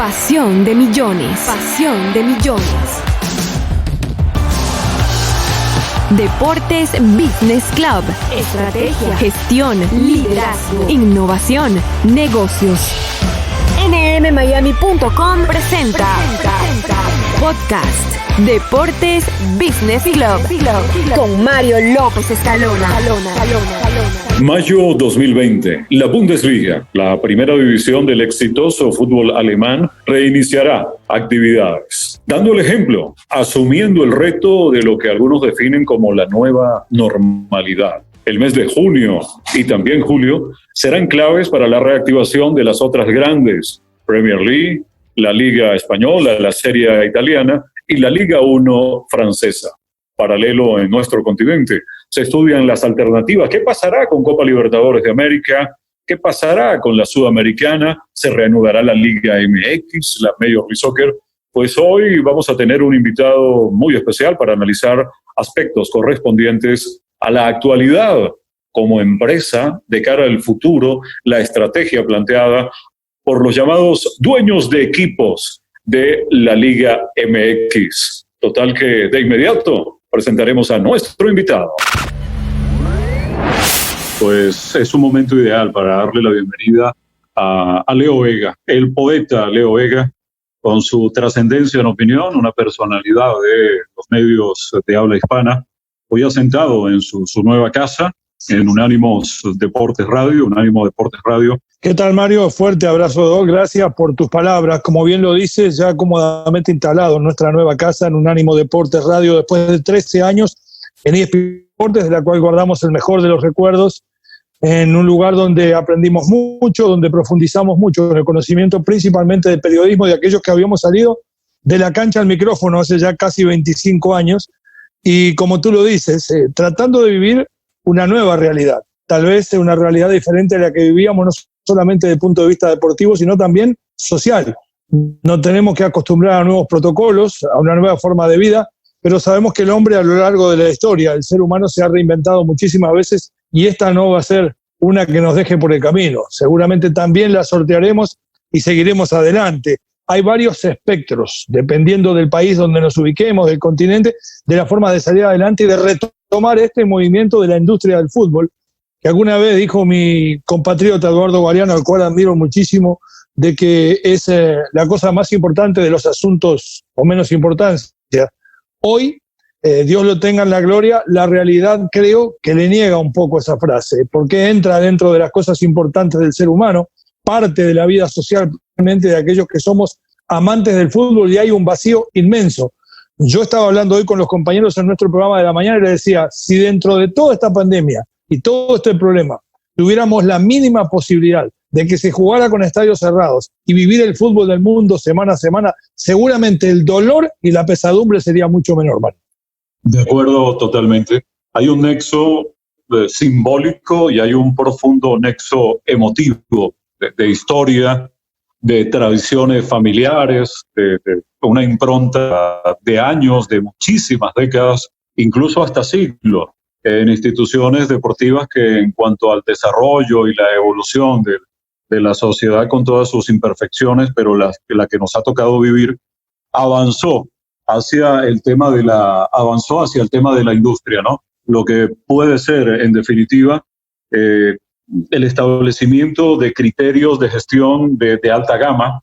Pasión de millones. Pasión de millones. Deportes Business Club. Estrategia, gestión, liderazgo, innovación, negocios. nmmiami.com presenta Podcast Deportes Business Club con Mario López Escalona. Mayo 2020, la Bundesliga, la primera división del exitoso fútbol alemán, reiniciará actividades, dando el ejemplo, asumiendo el reto de lo que algunos definen como la nueva normalidad. El mes de junio y también julio serán claves para la reactivación de las otras grandes, Premier League, la Liga Española, la Serie A italiana y la Liga 1 francesa. Paralelo en nuestro continente, se estudian las alternativas. ¿Qué pasará con Copa Libertadores de América? ¿Qué pasará con la Sudamericana? ¿Se reanudará la Liga MX, la Major League Soccer? Pues hoy vamos a tener un invitado muy especial para analizar aspectos correspondientes a la actualidad como empresa de cara al futuro, la estrategia planteada por los llamados dueños de equipos de la Liga MX. Total que de inmediato presentaremos a nuestro invitado. Pues es un momento ideal para darle la bienvenida a Leo Vega, el poeta Leo Vega, con su trascendencia en opinión, una personalidad de los medios de habla hispana, hoy asentado en su nueva casa, en Unánimo Deportes Radio. ¿Qué tal, Mario? Fuerte abrazo, Doc. Gracias por tus palabras. Como bien lo dices, ya cómodamente instalado en nuestra nueva casa, en Unánimo Deportes Radio, después de 13 años en ESPN Deportes, de la cual guardamos el mejor de los recuerdos, en un lugar donde aprendimos mucho, donde profundizamos mucho en el conocimiento principalmente de periodismo, de aquellos que habíamos salido de la cancha al micrófono hace ya casi 25 años, y como tú lo dices, tratando de vivir una nueva realidad, tal vez una realidad diferente a la que vivíamos, no solamente desde el punto de vista deportivo, sino también social. No tenemos que acostumbrar a nuevos protocolos, a una nueva forma de vida, pero sabemos que el hombre a lo largo de la historia, el ser humano se ha reinventado muchísimas veces y esta no va a ser una que nos deje por el camino. Seguramente también la sortearemos y seguiremos adelante. Hay varios espectros, dependiendo del país donde nos ubiquemos, del continente, de la forma de salir adelante y de retomar este movimiento de la industria del fútbol, que alguna vez dijo mi compatriota Eduardo Galeano, al cual admiro muchísimo, de que es la cosa más importante de los asuntos o menos importancia. Hoy, Dios lo tenga en la gloria, la realidad creo que le niega un poco esa frase, porque entra dentro de las cosas importantes del ser humano, parte de la vida social de aquellos que somos amantes del fútbol, y hay un vacío inmenso. Yo estaba hablando hoy con los compañeros en nuestro programa de la mañana y les decía, si dentro de toda esta pandemia y todo este problema tuviéramos la mínima posibilidad de que se jugara con estadios cerrados y vivir el fútbol del mundo semana a semana, seguramente el dolor y la pesadumbre sería mucho menor, Mario. De acuerdo, totalmente. Hay un nexo simbólico y hay un profundo nexo emotivo de historia, de tradiciones familiares, de una impronta de años, de muchísimas décadas, incluso hasta siglos, en instituciones deportivas que en cuanto al desarrollo y la evolución de la sociedad con todas sus imperfecciones, pero la que nos ha tocado vivir, avanzó hacia el tema de la industria, ¿no? Lo que puede ser, en definitiva, el establecimiento de criterios de gestión de alta gama.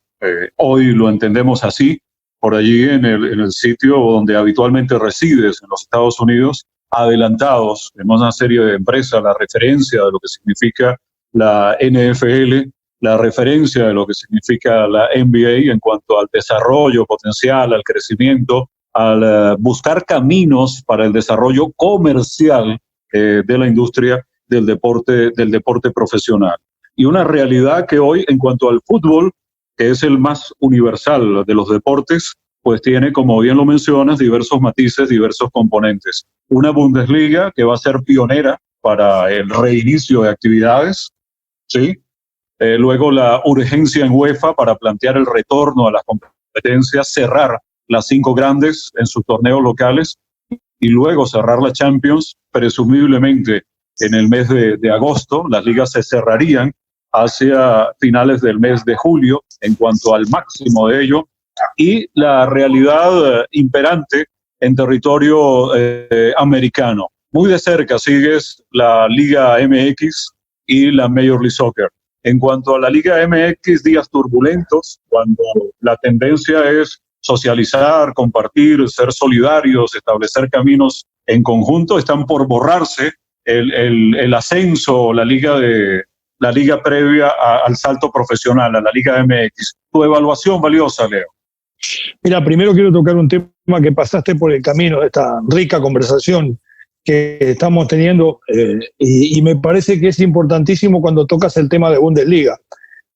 Hoy lo entendemos así. Por allí en el sitio donde habitualmente resides, en los Estados Unidos, adelantados en una serie de empresas, la referencia de lo que significa la NFL, la referencia de lo que significa la NBA en cuanto al desarrollo potencial, al crecimiento, al buscar caminos para el desarrollo comercial de la industria del deporte profesional. Y una realidad que hoy, en cuanto al fútbol, que es el más universal de los deportes, pues tiene, como bien lo mencionas, diversos matices, diversos componentes. Una Bundesliga que va a ser pionera para el reinicio de actividades, ¿sí? Luego la urgencia en UEFA para plantear el retorno a las competencias, cerrar las 5 grandes en sus torneos locales y luego cerrar la Champions, presumiblemente en el mes de agosto. Las ligas se cerrarían hacia finales del mes de julio en cuanto al máximo de ello, y la realidad imperante en territorio americano. Muy de cerca sigues la Liga MX y la Major League Soccer. En cuanto a la Liga MX, días turbulentos, cuando la tendencia es socializar, compartir, ser solidarios, establecer caminos en conjunto, están por borrarse el ascenso, la liga previa al salto profesional, a la Liga MX. Tu evaluación valiosa, Leo. Mira, primero quiero tocar un tema que pasaste por el camino de esta rica conversación que estamos teniendo y me parece que es importantísimo cuando tocas el tema de Bundesliga.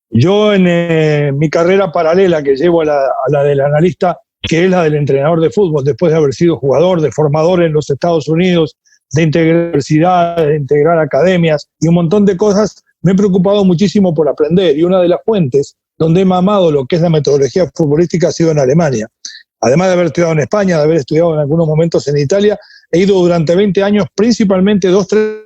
Yo en mi carrera paralela que llevo a la del analista, que es la del entrenador de fútbol, después de haber sido jugador, de formador en los Estados Unidos, de integrar universidades, de integrar academias y un montón de cosas, me he preocupado muchísimo por aprender, y una de las fuentes donde he mamado lo que es la metodología futbolística ha sido en Alemania. Además de haber estudiado en España, de haber estudiado en algunos momentos en Italia, he ido durante 20 años, principalmente 2-3,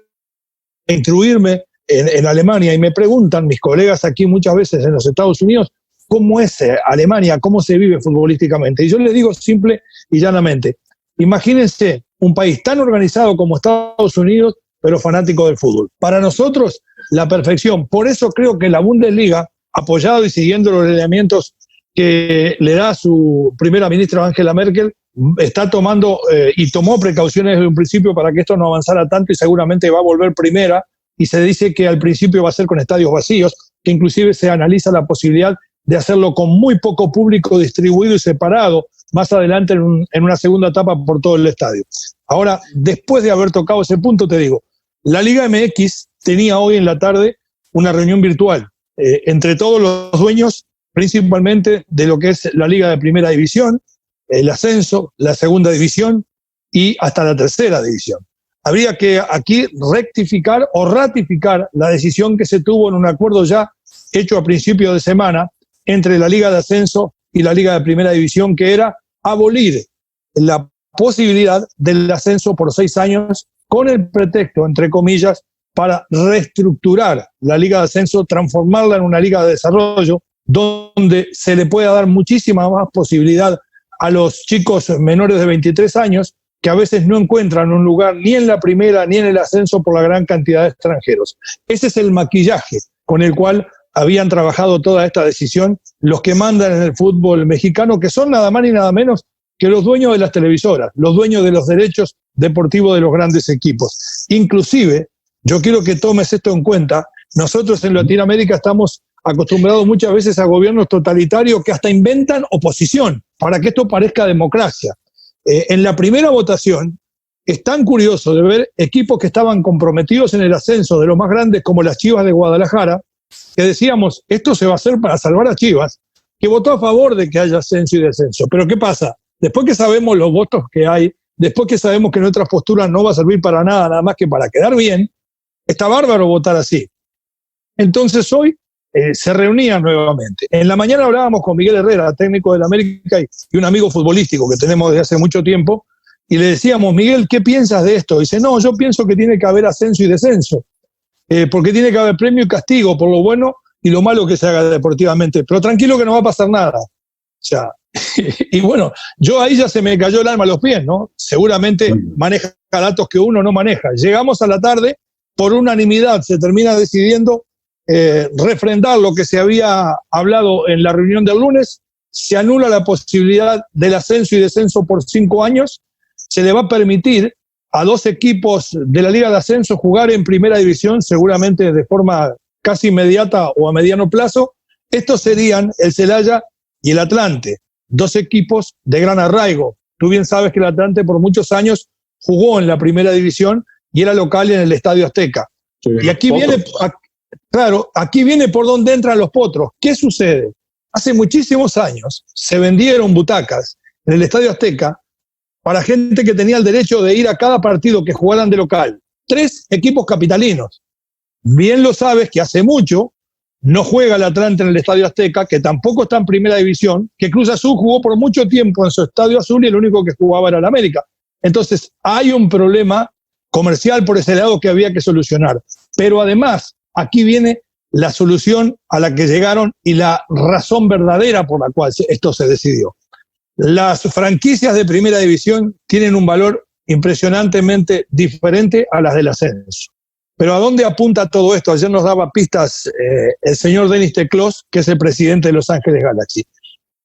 a instruirme en Alemania, y me preguntan mis colegas aquí muchas veces en los Estados Unidos, ¿cómo es Alemania? ¿Cómo se vive futbolísticamente? Y yo les digo simple y llanamente, imagínense un país tan organizado como Estados Unidos, pero fanático del fútbol. Para nosotros, la perfección. Por eso creo que la Bundesliga, apoyado y siguiendo los lineamientos que le da su primera ministra Angela Merkel, está tomando y tomó precauciones desde un principio para que esto no avanzara tanto, y seguramente va a volver primera, y se dice que al principio va a ser con estadios vacíos, que inclusive se analiza la posibilidad de hacerlo con muy poco público distribuido y separado más adelante en una segunda etapa por todo el estadio. Ahora, después de haber tocado ese punto, te digo, la Liga MX tenía hoy en la tarde una reunión virtual entre todos los dueños, principalmente de lo que es la Liga de Primera División, el ascenso, la Segunda División y hasta la Tercera División. Habría que aquí rectificar o ratificar la decisión que se tuvo en un acuerdo ya hecho a principio de semana entre la Liga de Ascenso y la Liga de Primera División, que era abolir la posibilidad del ascenso por 6 años con el pretexto, entre comillas, para reestructurar la Liga de Ascenso, transformarla en una Liga de Desarrollo, donde se le pueda dar muchísima más posibilidad a los chicos menores de 23 años, que a veces no encuentran un lugar ni en la primera ni en el ascenso por la gran cantidad de extranjeros. Ese es el maquillaje con el cual habían trabajado toda esta decisión los que mandan en el fútbol mexicano, que son nada más ni nada menos que los dueños de las televisoras, los dueños de los derechos deportivos de los grandes equipos. Inclusive, yo quiero que tomes esto en cuenta, nosotros en Latinoamérica estamos acostumbrados muchas veces a gobiernos totalitarios que hasta inventan oposición para que esto parezca democracia. En la primera votación es tan curioso de ver equipos que estaban comprometidos en el ascenso de los más grandes como las Chivas de Guadalajara, que decíamos, esto se va a hacer para salvar a Chivas, que votó a favor de que haya ascenso y descenso. Pero ¿qué pasa? Después que sabemos los votos que hay, después que sabemos que nuestra postura no va a servir para nada, nada más que para quedar bien, está bárbaro votar así. Entonces hoy se reunían nuevamente. En la mañana hablábamos con Miguel Herrera, técnico del América y un amigo futbolístico que tenemos desde hace mucho tiempo, y le decíamos, Miguel, ¿qué piensas de esto? Y dice, no, yo pienso que tiene que haber ascenso y descenso, porque tiene que haber premio y castigo por lo bueno y lo malo que se haga deportivamente. Pero tranquilo que no va a pasar nada. O sea, y bueno, yo ahí ya se me cayó el alma a los pies, ¿no? Seguramente maneja datos que uno no maneja. Llegamos a la tarde, por unanimidad se termina decidiendo refrendar lo que se había hablado en la reunión del lunes, se anula la posibilidad del ascenso y descenso por 5 años, se le va a permitir a 2 equipos de la Liga de Ascenso jugar en Primera División, seguramente de forma casi inmediata o a mediano plazo. Estos serían el Celaya y el Atlante, 2 equipos de gran arraigo. Tú bien sabes que el Atlante por muchos años jugó en la Primera División y era local en el Estadio Azteca. Sí, y aquí viene, claro, aquí viene por donde entran los potros. ¿Qué sucede? Hace muchísimos años se vendieron butacas en el Estadio Azteca para gente que tenía el derecho de ir a cada partido que jugaran de local. 3 equipos capitalinos. Bien lo sabes que hace mucho no juega el Atlante en el Estadio Azteca, que tampoco está en Primera División, que Cruz Azul jugó por mucho tiempo en su Estadio Azul y el único que jugaba era el América. Entonces hay un problema comercial por ese lado que había que solucionar. Pero además, aquí viene la solución a la que llegaron y la razón verdadera por la cual esto se decidió. Las franquicias de primera división tienen un valor impresionantemente diferente a las del ascenso. Pero ¿a dónde apunta todo esto? Ayer nos daba pistas el señor Dennis Teclos, que es el presidente de Los Ángeles Galaxy.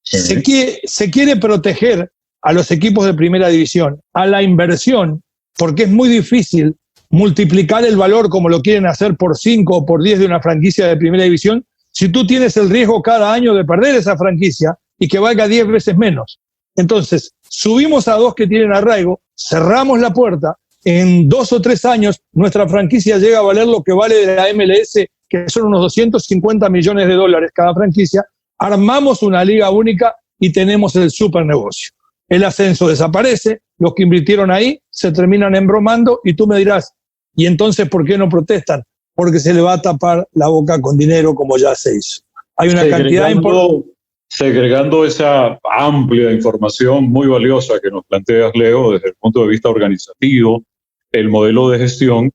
Se quiere proteger a los equipos de primera división, a la inversión, porque es muy difícil multiplicar el valor como lo quieren hacer por 5 o por 10 de una franquicia de primera división, si tú tienes el riesgo cada año de perder esa franquicia y que valga 10 veces menos. Entonces, subimos a 2 que tienen arraigo, cerramos la puerta, en 2 o 3 años nuestra franquicia llega a valer lo que vale de la MLS, que son unos $250 millones cada franquicia, armamos una liga única y tenemos el super negocio. El ascenso desaparece, los que invirtieron ahí se terminan embromando y tú me dirás, ¿y entonces por qué no protestan? Porque se le va a tapar la boca con dinero como ya se hizo. Hay una cantidad importante. Segregando esa amplia información muy valiosa que nos planteas, Leo, desde el punto de vista organizativo, el modelo de gestión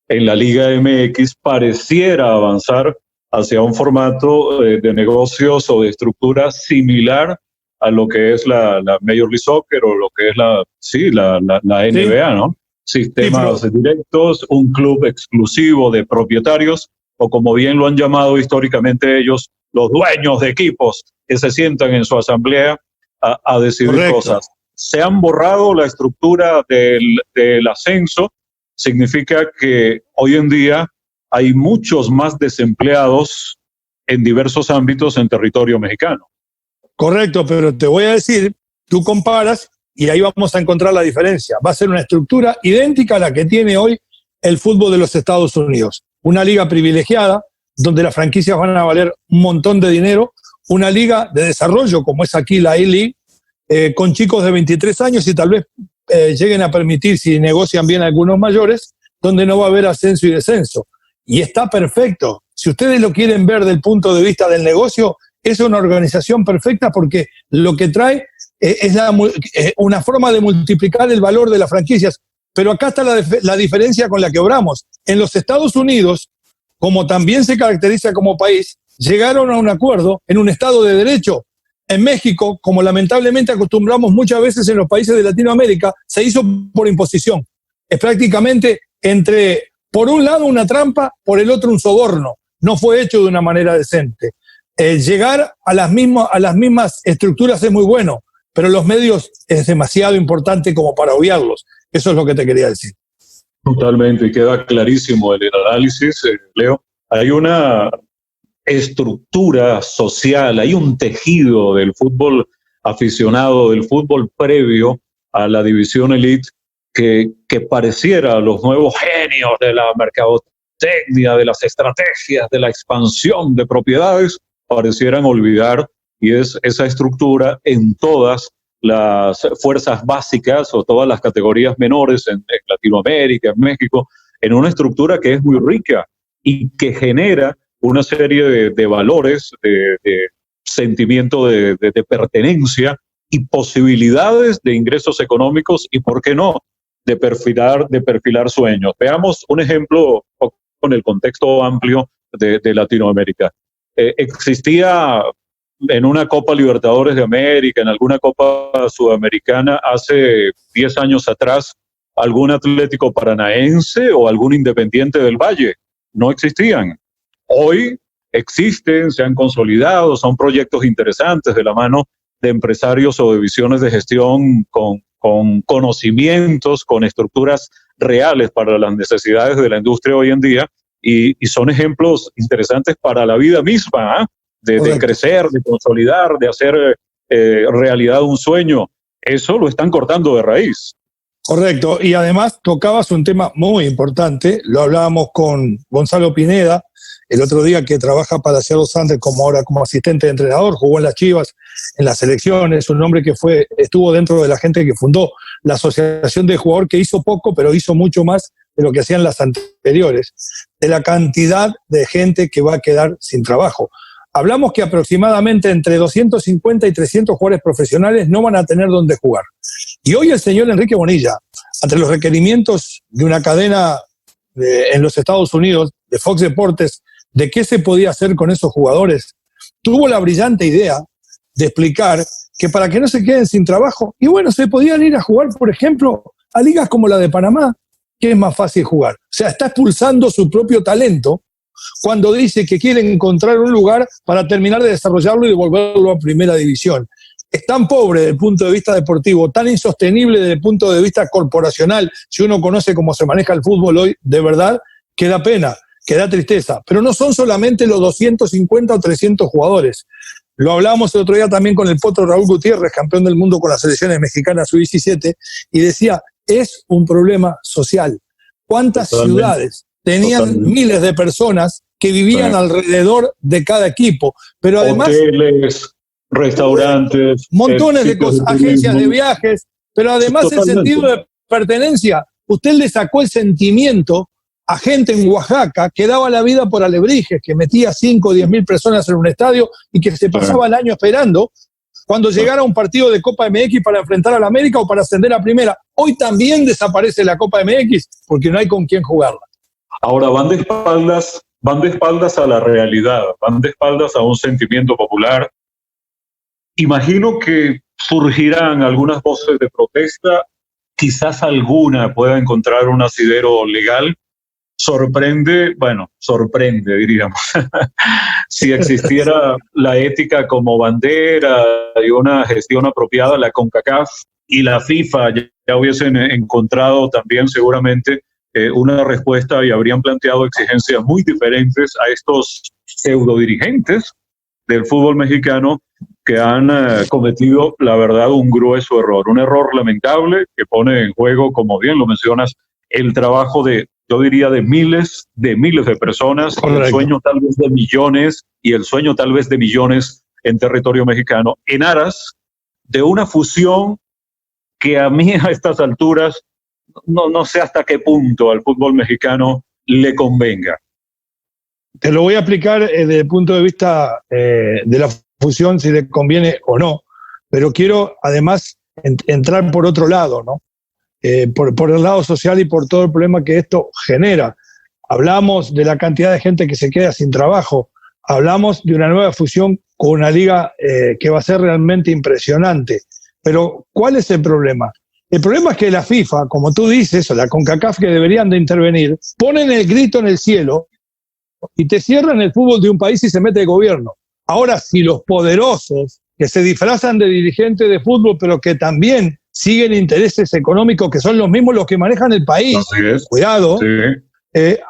en la Liga MX pareciera avanzar hacia un formato de negocios o de estructura similar a lo que es la Major League Soccer o lo que es la NBA, ¿no? Sistemas directos, un club exclusivo de propietarios, o como bien lo han llamado históricamente ellos, los dueños de equipos que se sientan en su asamblea a decidir cosas. Se han borrado la estructura del ascenso, significa que hoy en día hay muchos más desempleados en diversos ámbitos en territorio mexicano. Correcto, pero te voy a decir, tú comparas y ahí vamos a encontrar la diferencia. Va a ser una estructura idéntica a la que tiene hoy el fútbol de los Estados Unidos. Una liga privilegiada, donde las franquicias van a valer un montón de dinero, una liga de desarrollo como es aquí la A-League, con chicos de 23 años y tal vez lleguen a permitir, si negocian bien algunos mayores, donde no va a haber ascenso y descenso. Y está perfecto. Si ustedes lo quieren ver del punto de vista del negocio, es una organización perfecta porque lo que trae es una forma de multiplicar el valor de las franquicias. Pero acá está la diferencia con la que obramos. En los Estados Unidos, como también se caracteriza como país, llegaron a un acuerdo en un Estado de Derecho. En México, como lamentablemente acostumbramos muchas veces en los países de Latinoamérica, se hizo por imposición. Es prácticamente por un lado una trampa, por el otro un soborno. No fue hecho de una manera decente. Llegar a las mismas estructuras es muy bueno, pero los medios es demasiado importante como para obviarlos. Eso es lo que te quería decir. Totalmente, y queda clarísimo el análisis, Leo. Hay una estructura social, hay un tejido del fútbol aficionado, del fútbol previo a la división elite que pareciera los nuevos genios de la mercadotecnia, de las estrategias, de la expansión de propiedades, parecieran olvidar, y es esa estructura en todas las fuerzas básicas o todas las categorías menores en Latinoamérica, en México, en una estructura que es muy rica y que genera una serie de valores, de sentimiento de pertenencia y posibilidades de ingresos económicos y, ¿por qué no?, de perfilar sueños. Veamos un ejemplo con el contexto amplio de Latinoamérica. Existía en una Copa Libertadores de América, en alguna Copa Sudamericana, hace 10 años atrás, algún Atlético Paranaense o algún Independiente del Valle. No existían. Hoy existen, se han consolidado, son proyectos interesantes de la mano de empresarios o de visiones de gestión con conocimientos, con estructuras reales para las necesidades de la industria hoy en día, y son ejemplos interesantes para la vida misma, ¿eh? de crecer, de consolidar, de hacer realidad un sueño. Eso lo están cortando de raíz. Correcto, y además tocabas un tema muy importante, lo hablábamos con Gonzalo Pineda el otro día, que trabaja para Seattle Sanders como asistente de entrenador, jugó en las Chivas, en las selecciones, un hombre que estuvo dentro de la gente que fundó la asociación de jugador, que hizo poco, pero hizo mucho más de lo que hacían las anteriores, de la cantidad de gente que va a quedar sin trabajo. Hablamos que aproximadamente entre 250 y 300 jugadores profesionales no van a tener dónde jugar. Y hoy el señor Enrique Bonilla, ante los requerimientos de una cadena en los Estados Unidos, de Fox Deportes, de qué se podía hacer con esos jugadores, tuvo la brillante idea de explicar que para que no se queden sin trabajo, y bueno, se podían ir a jugar, por ejemplo, a ligas como la de Panamá, que es más fácil jugar. O sea, está expulsando su propio talento cuando dice que quiere encontrar un lugar para terminar de desarrollarlo y devolverlo a primera división. Es tan pobre desde el punto de vista deportivo, tan insostenible desde el punto de vista corporacional, si uno conoce cómo se maneja el fútbol hoy, de verdad, que da pena, que da tristeza. Pero no son solamente los 250 o 300 jugadores. Lo hablábamos el otro día también con el potro Raúl Gutiérrez, campeón del mundo con las selecciones mexicanas sub-17, y decía, es un problema social. ¿Cuántas ciudades tenían miles de personas que vivían alrededor de cada equipo? Pero además, hoteles, restaurantes, montones de cosas, agencias de viajes, pero además el sentido de pertenencia. Usted le sacó el sentimiento a gente en Oaxaca que daba la vida por alebrijes, que metía 5 o 10 mil personas en un estadio y que se pasaba el año esperando cuando llegara un partido de Copa MX para enfrentar a la América o para ascender a primera. Hoy también desaparece la Copa MX porque no hay con quién jugarla. Ahora van de espaldas a la realidad, van de espaldas a un sentimiento popular. Imagino que surgirán algunas voces de protesta, quizás alguna pueda encontrar un asidero legal. Sorprende, diríamos, si existiera la ética como bandera y una gestión apropiada, la CONCACAF y la FIFA ya hubiesen encontrado también seguramente una respuesta y habrían planteado exigencias muy diferentes a estos pseudo dirigentes del fútbol mexicano que han cometido, la verdad, un grueso error, un error lamentable que pone en juego, como bien lo mencionas, el trabajo de, yo diría, de miles de personas, el sueño tal vez de millones y el sueño tal vez de millones en territorio mexicano, en aras de una fusión que a mí a estas alturas no sé hasta qué punto al fútbol mexicano le convenga. Te lo voy a explicar desde el punto de vista de la fusión, si le conviene o no, pero quiero además entrar por otro lado, ¿no? Por el lado social y por todo el problema que esto genera. Hablamos de la cantidad de gente que se queda sin trabajo, hablamos de una nueva fusión con una liga que va a ser realmente impresionante. Pero, ¿cuál es el problema? El problema es que la FIFA, como tú dices, o la CONCACAF, que deberían de intervenir, ponen el grito en el cielo y te cierran el fútbol de un país y se mete el gobierno. Ahora, si los poderosos, que se disfrazan de dirigentes de fútbol, pero que también siguen intereses económicos que son los mismos los que manejan el país, cuidado, sí.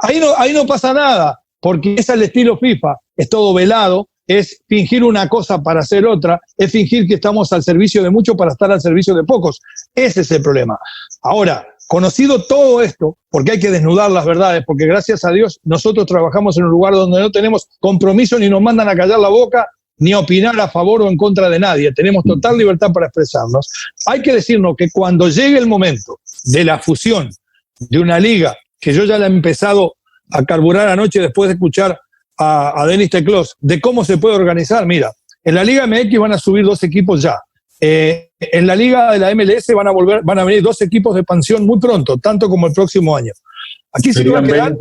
Ahí no pasa nada, porque es al estilo FIFA, es todo velado, es fingir una cosa para hacer otra, es fingir que estamos al servicio de muchos para estar al servicio de pocos. Ese es el problema. Ahora, conocido todo esto, porque hay que desnudar las verdades, porque gracias a Dios nosotros trabajamos en un lugar donde no tenemos compromiso ni nos mandan a callar la boca, ni opinar a favor o en contra de nadie. Tenemos total libertad para expresarnos. Hay que decirnos que cuando llegue el momento de la fusión de una liga, que yo ya la he empezado a carburar anoche después de escuchar a Denis Teclós, de cómo se puede organizar. Mira, en la Liga MX van a subir 2 equipos ya. En la Liga de la MLS van a venir 2 equipos de expansión muy pronto, tanto como el próximo año. Aquí se va a quedar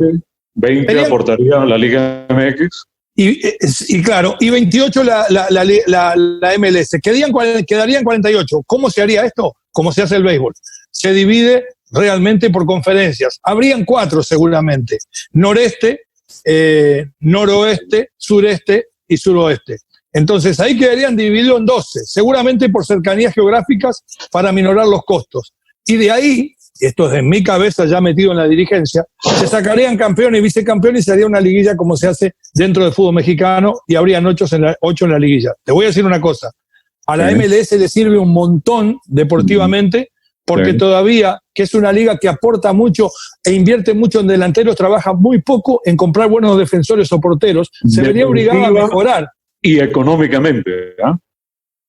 20 aportaría la Liga MX. Y claro, y 28 la MLS. Quedarían 48. ¿Cómo se haría esto? Como se hace el béisbol. Se divide realmente por conferencias. Habrían 4 seguramente. Noreste, noroeste, sureste y suroeste. Entonces ahí quedarían divididos en 12, seguramente por cercanías geográficas para minorar los costos. Y de ahí, esto es en mi cabeza ya metido en la dirigencia, se sacarían campeones y vicecampeones y se haría una liguilla como se hace dentro del fútbol mexicano y habrían 8 en la liguilla. Te voy a decir una cosa, a la MLS le sirve un montón deportivamente porque todavía, que es una liga que aporta mucho e invierte mucho en delanteros, trabaja muy poco en comprar buenos defensores o porteros, se vería obligado a mejorar. Y económicamente, ¿eh?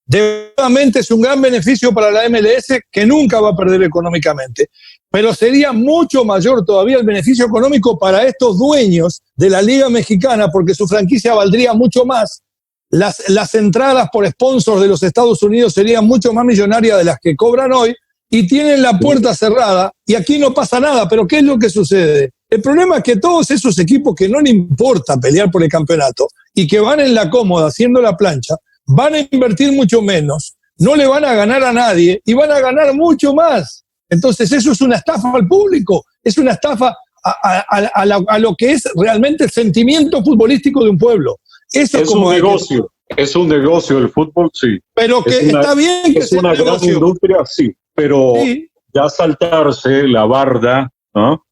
Definitivamente es un gran beneficio para la MLS que nunca va a perder económicamente, pero sería mucho mayor todavía el beneficio económico para estos dueños de la Liga Mexicana porque su franquicia valdría mucho más. Las entradas por sponsors de los Estados Unidos serían mucho más millonarias de las que cobran hoy y tienen la puerta cerrada y aquí no pasa nada. Pero ¿qué es lo que sucede? El problema es que todos esos equipos que no le importa pelear por el campeonato y que van en la cómoda haciendo la plancha, van a invertir mucho menos, no le van a ganar a nadie y van a ganar mucho más. Entonces eso es una estafa al público, es una estafa a lo que es realmente el sentimiento futbolístico de un pueblo. Eso es como un negocio, es un negocio el fútbol, sí. Pero que está bien que sea una gran industria, sí, pero sí. Ya saltarse la barda, ¿no?,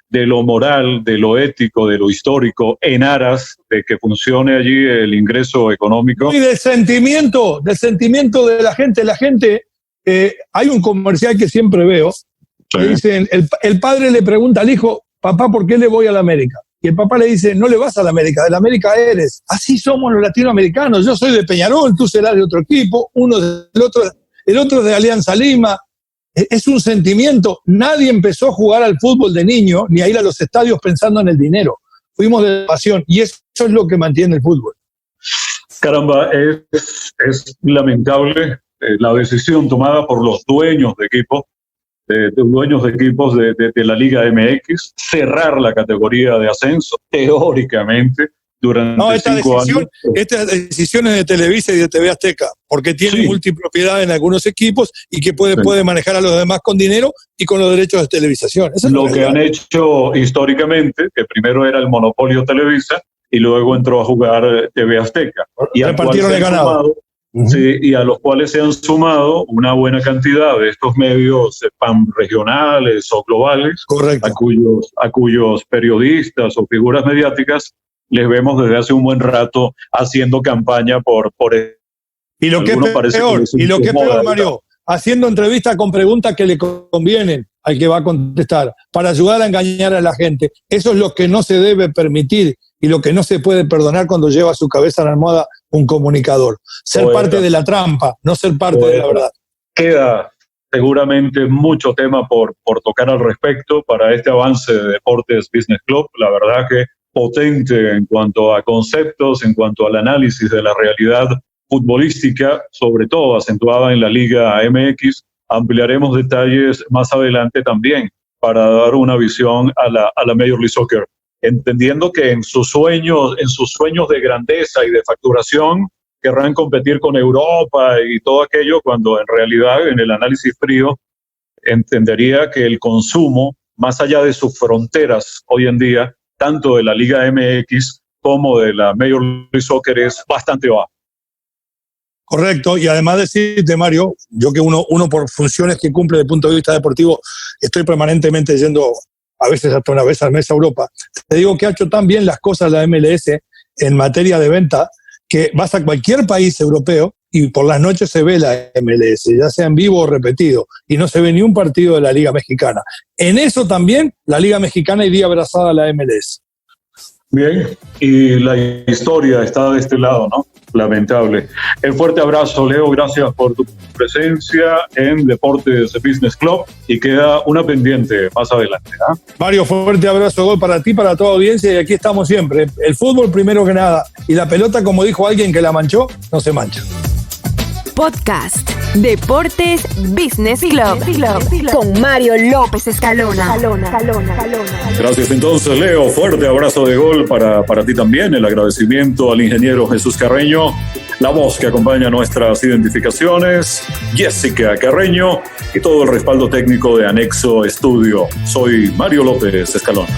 de lo moral, de lo ético, de lo histórico, en aras de que funcione allí el ingreso económico. Y del sentimiento de la gente. La gente, hay un comercial que siempre veo, sí. Que dicen, el padre le pregunta al hijo, papá, ¿por qué le voy a la América? Y el papá le dice, no le vas a la América, de la América eres. Así somos los latinoamericanos, yo soy de Peñarol, tú serás de otro equipo, uno del otro, el otro es de Alianza Lima. Es un sentimiento. Nadie empezó a jugar al fútbol de niño ni a ir a los estadios pensando en el dinero. Fuimos de pasión y eso es lo que mantiene el fútbol. Caramba, es lamentable la decisión tomada por los dueños de equipos, de la Liga MX, cerrar la categoría de ascenso, teóricamente, durante 5 años. Estas decisiones de Televisa y de TV Azteca, porque tienen multipropiedad en algunos equipos y que puede manejar a los demás con dinero y con los derechos de televisación. Eso es lo que han hecho históricamente, que primero era el monopolio Televisa y luego entró a jugar TV Azteca. Y repartieron el ganado. Sí, y a los cuales se han sumado una buena cantidad de estos medios regionales o globales, correcto, a cuyos periodistas o figuras mediáticas les vemos desde hace un buen rato haciendo campaña por y lo que es peor, Mario, haciendo entrevistas con preguntas que le convienen al que va a contestar, para ayudar a engañar a la gente. Eso es lo que no se debe permitir y lo que no se puede perdonar cuando lleva su cabeza en la almohada un comunicador. Ser parte de la trampa, no ser parte de la verdad. Queda seguramente mucho tema por tocar al respecto para este avance de Deportes Business Club. La verdad que potente en cuanto a conceptos, en cuanto al análisis de la realidad futbolística, sobre todo acentuada en la Liga MX. Ampliaremos detalles más adelante también para dar una visión a la Major League Soccer, entendiendo que en sus sueños de grandeza y de facturación querrán competir con Europa y todo aquello, cuando en realidad en el análisis frío entendería que el consumo, más allá de sus fronteras hoy en día, tanto de la Liga MX como de la Major League Soccer, es bastante bajo. Correcto, y además decirte, Mario, yo que uno por funciones que cumple desde el punto de vista deportivo, estoy permanentemente yendo, a veces hasta una vez al mes a Europa. Te digo que ha hecho tan bien las cosas la MLS en materia de venta, que vas a cualquier país europeo y por las noches se ve la MLS, ya sea en vivo o repetido, y no se ve ni un partido de la Liga Mexicana. En eso también la Liga Mexicana iría abrazada a la MLS. Bien, y la historia está de este lado, ¿no? Lamentable. Un fuerte abrazo, Leo, gracias por tu presencia en Deportes Business Club y queda una pendiente más adelante, ¿eh? Mario, fuerte abrazo, Gol, para ti, para toda audiencia, y aquí estamos siempre. El fútbol primero que nada, y la pelota, como dijo alguien que la manchó, no se mancha. Podcast Deportes Business Club con Mario López Escalona. Gracias entonces, Leo. Fuerte abrazo de gol para ti también. El agradecimiento al ingeniero Jesús Carreño, la voz que acompaña nuestras identificaciones, Jessica Carreño, y todo el respaldo técnico de Anexo Estudio. Soy Mario López Escalona.